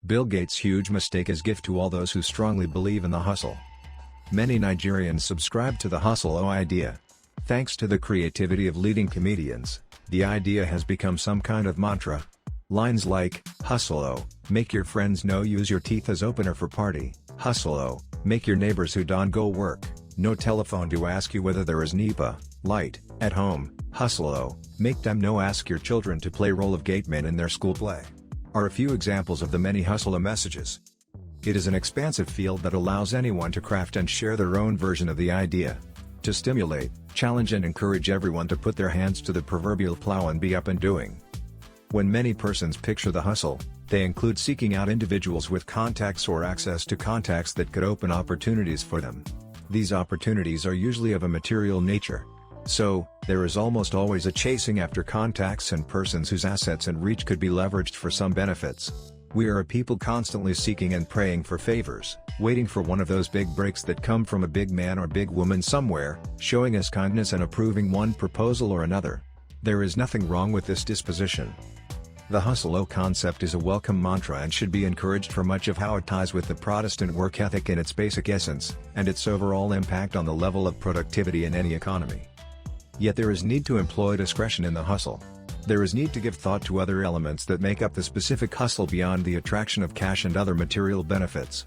Bill Gates' huge mistake is gift to all those who strongly believe in the hustle. Many Nigerians subscribe to the hustle idea. Thanks to the creativity of leading comedians, the idea has become some kind of mantra. Lines like, hustle, make your friends know, use your teeth as opener for party, hustle, make your neighbors who don't go work, no telephone to ask you whether there is NEPA, light, at home, hustle, make them know, ask your children to play role of gateman in their school play, are a few examples of the many hustle messages. It is an expansive field that allows anyone to craft and share their own version of the idea. To stimulate, challenge and encourage everyone to put their hands to the proverbial plow and be up and doing. When many persons picture the hustle, they include seeking out individuals with contacts or access to contacts that could open opportunities for them. These opportunities are usually of a material nature. So, there is almost always a chasing after contacts and persons whose assets and reach could be leveraged for some benefits. We are a people constantly seeking and praying for favors, waiting for one of those big breaks that come from a big man or big woman somewhere, showing us kindness and approving one proposal or another. There is nothing wrong with this disposition. The hustle concept is a welcome mantra and should be encouraged for much of how it ties with the Protestant work ethic in its basic essence, and its overall impact on the level of productivity in any economy. Yet there is need to employ discretion in the hustle. There is need to give thought to other elements that make up the specific hustle beyond the attraction of cash and other material benefits.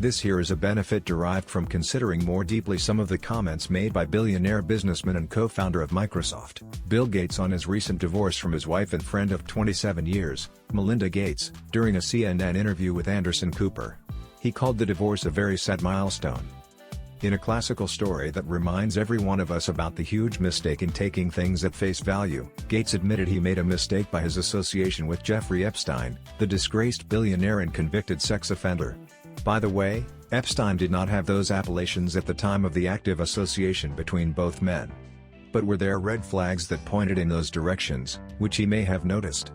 This here is a benefit derived from considering more deeply some of the comments made by billionaire businessman and co-founder of Microsoft, Bill Gates, on his recent divorce from his wife and friend of 27 years, Melinda Gates, during a CNN interview with Anderson Cooper. He called the divorce a very sad milestone. In a classical story that reminds every one of us about the huge mistake in taking things at face value, Gates admitted he made a mistake by his association with Jeffrey Epstein, the disgraced billionaire and convicted sex offender. By the way, Epstein did not have those appellations at the time of the active association between both men. But were there red flags that pointed in those directions, which he may have noticed?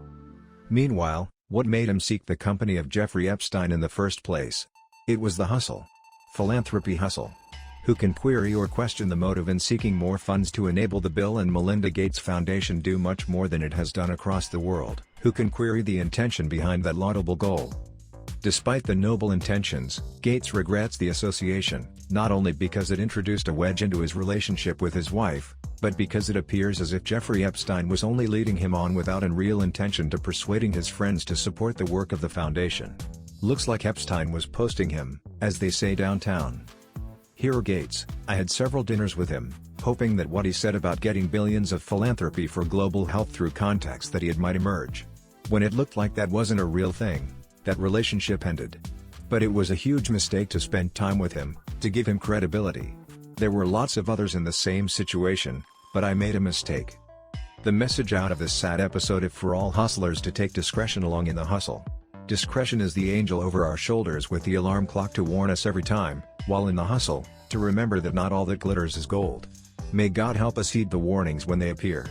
Meanwhile, what made him seek the company of Jeffrey Epstein in the first place? It was the hustle. Philanthropy hustle. Who can query or question the motive in seeking more funds to enable the Bill and Melinda Gates Foundation do much more than it has done across the world? Who can query the intention behind that laudable goal? Despite the noble intentions, Gates regrets the association, not only because it introduced a wedge into his relationship with his wife, but because it appears as if Jeffrey Epstein was only leading him on without a real intention to persuading his friends to support the work of the foundation. Looks like Epstein was posting him, as they say downtown. Here Gates, I had several dinners with him, hoping that what he said about getting billions of philanthropy for global health through contacts that he had might emerge. When it looked like that wasn't a real thing, that relationship ended. But it was a huge mistake to spend time with him, to give him credibility. There were lots of others in the same situation, but I made a mistake. The message out of this sad episode is for all hustlers to take discretion along in the hustle. Discretion is the angel over our shoulders with the alarm clock to warn us every time, while in the hustle, to remember that not all that glitters is gold. May God help us heed the warnings when they appear.